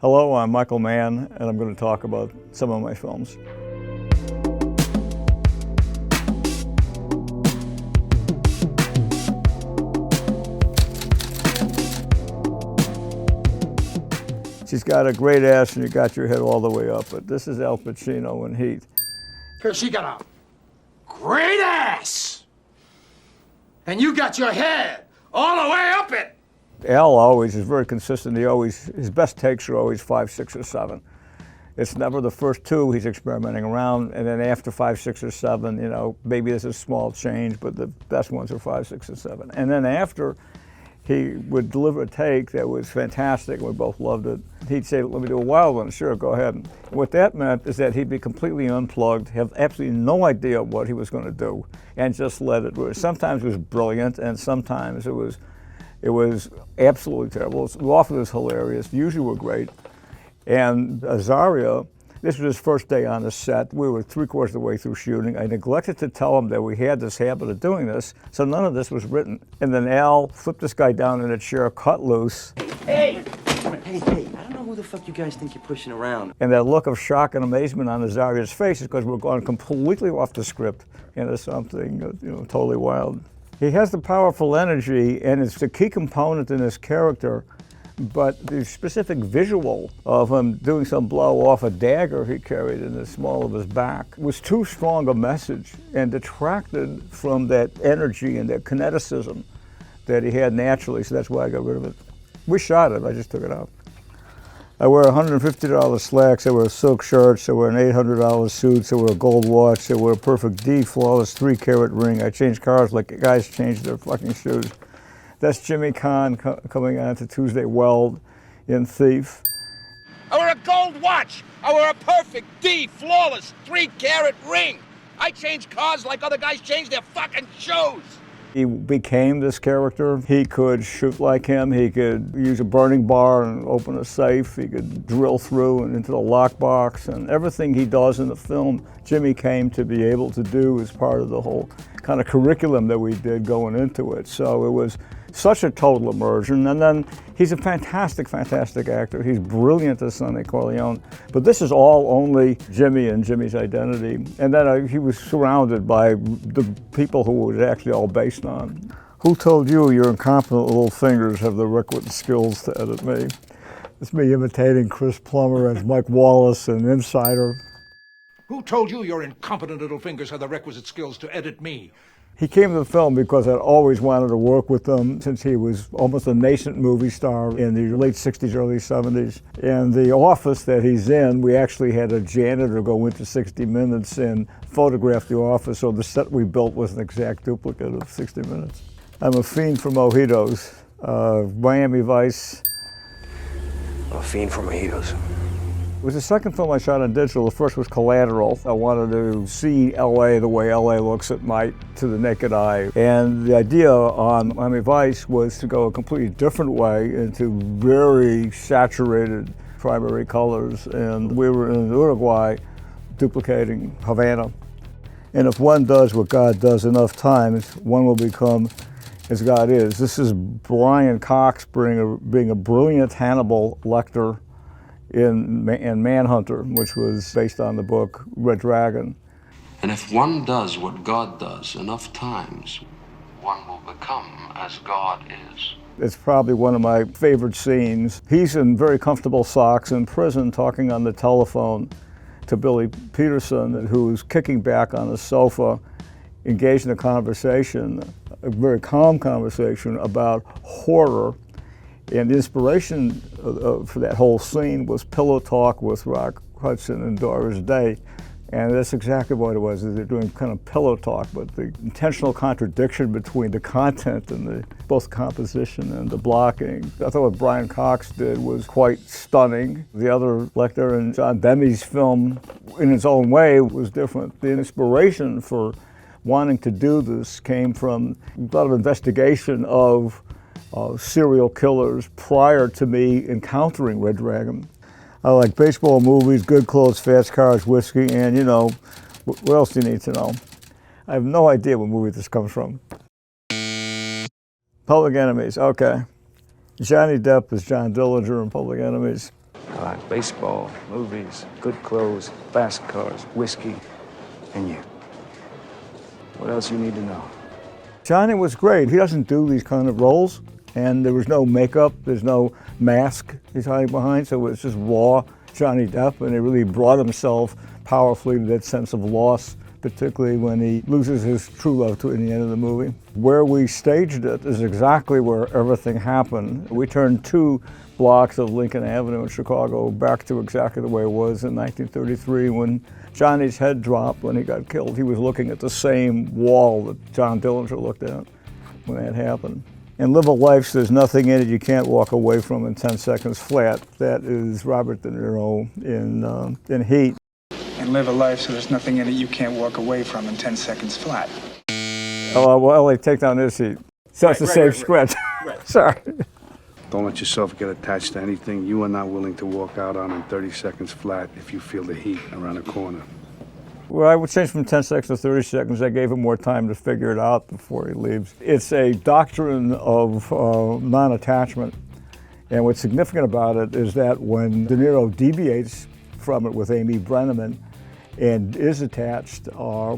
Hello, I'm Michael Mann, and I'm going to talk about some of my films. She's got a great ass and you got your head all the way up, but this is Al Pacino in Heat. Because she got a great ass, and you got your head all the way up it. Al always is very consistent. His best takes are always 5, 6, or 7. It's never the first 2 he's experimenting around, and then after 5, 6, or 7, you know, maybe there's a small change, but the best ones are 5, 6, and 7. And then after, he would deliver a take that was fantastic. We both loved it. He'd say, "Let me do a wild one." Sure, go ahead. And what that meant is that he'd be completely unplugged, have absolutely no idea what he was going to do, and just let it rip. Sometimes it was brilliant, and sometimes it was absolutely terrible. Often it was hilarious. Usually were great. And Azaria, this was his first day on the set. We were 3/4 of the way through shooting. I neglected to tell him that we had this habit of doing this, so none of this was written. And then Al flipped this guy down in a chair, cut loose. Hey, I don't know who the fuck you guys think you're pushing around. And that look of shock and amazement on Azaria's face is because we're going completely off the script into something, totally wild. He has the powerful energy, and it's the key component in his character. But the specific visual of him doing some blow off a dagger he carried in the small of his back was too strong a message and detracted from that energy and that kineticism that he had naturally, so that's why I got rid of it. We shot it, I just took it out. I wear $150 slacks, I wear silk shirts, I wear an $800 suit, I wear a gold watch, I wear a perfect D flawless 3-carat ring. I change cars like guys change their fucking shoes. That's Jimmy Caan coming on to Tuesday Weld in Thief. I wear a gold watch. I wear a perfect D flawless 3-carat ring. I change cars like other guys change their fucking shoes. He became this character. He could shoot like him. He could use a burning bar and open a safe. He could drill through and into the lockbox. And everything he does in the film, Jimmy came to be able to do as part of the whole kind of curriculum that we did going into it. So it was such a total immersion. And then he's a fantastic, fantastic actor. He's brilliant as Sonny Corleone. But this is all only Jimmy and Jimmy's identity. And then he was surrounded by the people who it was actually all based on. Who told you your incompetent little fingers have the requisite skills to edit me? It's me imitating Chris Plummer as Mike Wallace in Insider. Who told you your incompetent little fingers have the requisite skills to edit me? He came to the film because I'd always wanted to work with him since he was almost a nascent movie star in the late 60s, early 70s. And the office that he's in, we actually had a janitor go into 60 Minutes and photograph the office, so the set we built was an exact duplicate of 60 Minutes. I'm a fiend for mojitos. Miami Vice. A fiend for mojitos. It was the second film I shot on digital. The first was Collateral. I wanted to see LA the way LA looks at night to the naked eye. And the idea on Miami Vice was to go a completely different way into very saturated primary colors. And we were in Uruguay duplicating Havana. And if one does what God does enough times, one will become as God is. This is Brian Cox being a brilliant Hannibal Lecktor in Manhunter, which was based on the book Red Dragon. And if one does what God does enough times, one will become as God is. It's probably one of my favorite scenes. He's in very comfortable socks in prison talking on the telephone to Billy Peterson, who's kicking back on the sofa, engaged in a conversation, a very calm conversation about horror. And the inspiration for that whole scene was Pillow Talk with Rock Hudson and Doris Day. And that's exactly what it was. They're doing kind of pillow talk, but the intentional contradiction between the content and both composition and the blocking. I thought what Brian Cox did was quite stunning. The other Lecktor and John Demme's film, in its own way, was different. The inspiration for wanting to do this came from a lot of investigation of serial killers prior to me encountering Red Dragon. I like baseball, movies, good clothes, fast cars, whiskey, and what else do you need to know? I have no idea what movie this comes from. Public Enemies, okay. Johnny Depp is John Dillinger in Public Enemies. I like baseball, movies, good clothes, fast cars, whiskey, and you. What else you need to know? Johnny was great. He doesn't do these kind of roles, and there was no makeup, there's no mask he's hiding behind, so it's just raw Johnny Depp, and he really brought himself powerfully to that sense of loss, particularly when he loses his true love to in the end of the movie. Where we staged it is exactly where everything happened. We turned 2 blocks of Lincoln Avenue in Chicago back to exactly the way it was in 1933 when Johnny's head dropped when he got killed. He was looking at the same wall that John Dillinger looked at when that happened. In Live a Life, there's nothing in it you can't walk away from in 10 seconds flat. That is Robert De Niro in Heat. And Live a Life, so there's nothing in it you can't walk away from in 10 seconds flat. Oh, well, LA Takedown is Heat. So it's the same script. Sorry. Don't let yourself get attached to anything you are not willing to walk out on in 30 seconds flat if you feel the heat around the corner. Well, I would change from 10 seconds to 30 seconds. I gave him more time to figure it out before he leaves. It's a doctrine of non-attachment. And what's significant about it is that when De Niro deviates from it with Amy Brenneman and is attached,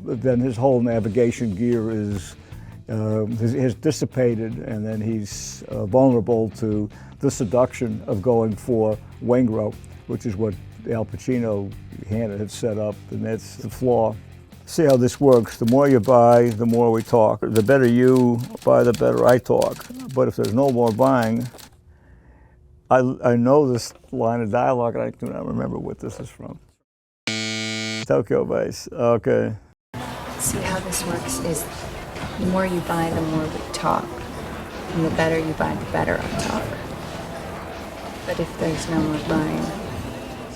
then his whole navigation gear is dissipated, and then he's vulnerable to the seduction of going for Waingro, which is what Al Pacino had set up, and that's the flaw. See how this works. The more you buy, the more we talk. The better you buy, the better I talk. But if there's no more buying, I know this line of dialogue, and I do not remember what this is from. Tokyo Vice, okay. See how this works is the more you buy, the more we talk. And the better you buy, the better I talk. But if there's no more buying,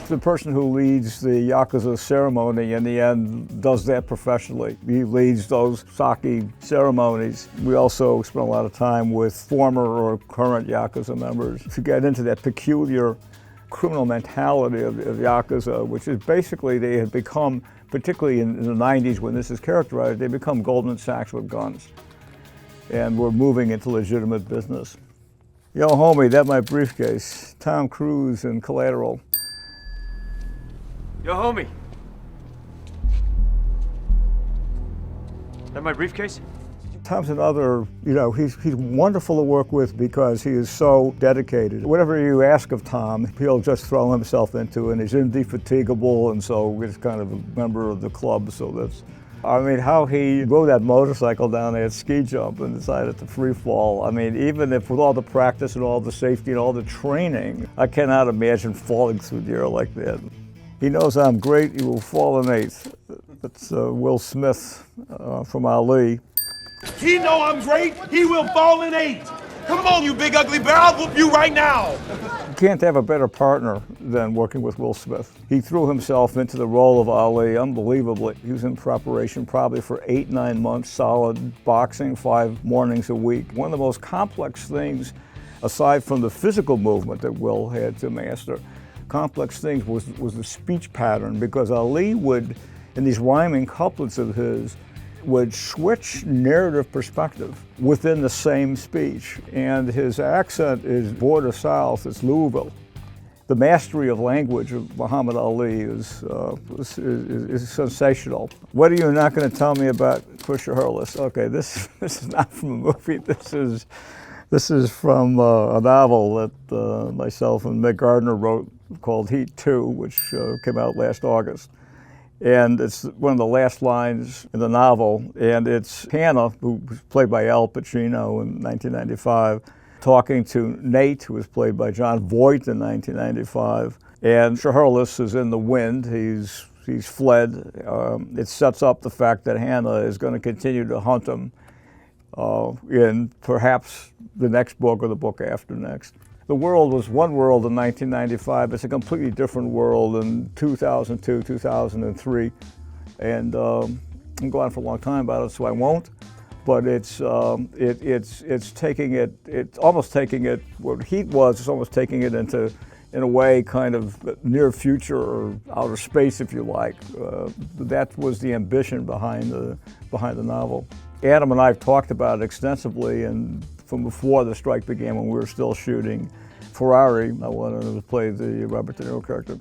The person who leads the Yakuza ceremony in the end does that professionally. He leads those sake ceremonies. We also spend a lot of time with former or current Yakuza members to get into that peculiar criminal mentality of Yakuza, which is basically they had become, particularly in the 90s when this is characterized, they become Goldman Sachs with guns. And we're moving into legitimate business. Yo, homie, that my briefcase. Tom Cruise and Collateral. Yo, homie. That my briefcase? Tom's another, he's wonderful to work with because he is so dedicated. Whatever you ask of Tom, he'll just throw himself into, and he's indefatigable, and so he's kind of a member of the club, so that's, how he rode that motorcycle down there at ski jump and decided to free fall. Even if with all the practice and all the safety and all the training, I cannot imagine falling through the air like that. He knows I'm great, he will fall in eighth. That's Will Smith from Ali. He know I'm great, he will fall in 8. Come on, you big ugly bear, I'll whoop you right now. You can't have a better partner than working with Will Smith. He threw himself into the role of Ali unbelievably. He was in preparation probably for 8-9 months, solid boxing, 5 mornings a week. One of the most complex things, aside from the physical movement that Will had to master, complex things was the speech pattern, because Ali would, in these rhyming couplets of his, would switch narrative perspective within the same speech. And his accent is border south, it's Louisville. The mastery of language of Muhammad Ali is sensational. What are you not going to tell me about Pusher Hurlis? Okay, this is not from a movie, this is from a novel that myself and Mick Gardner wrote called Heat 2, which came out last August. And it's one of the last lines in the novel, and it's Hannah, who was played by Al Pacino in 1995, talking to Nate, who was played by John Voight in 1995. And Hurlis is in the wind, he's fled. It sets up the fact that Hannah is going to continue to hunt him in perhaps the next book or the book after next. The world was one world in 1995. It's a completely different world in 2002, 2003. And I'm going on for a long time about it, so I won't. But it's taking it, it's almost taking it, what Heat was, it's almost taking it into, in a way, kind of near future or outer space, if you like. That was the ambition behind the novel. Adam and I have talked about it extensively, and from before the strike began, when we were still shooting, Ferrari. I wanted to play the Robert De Niro character.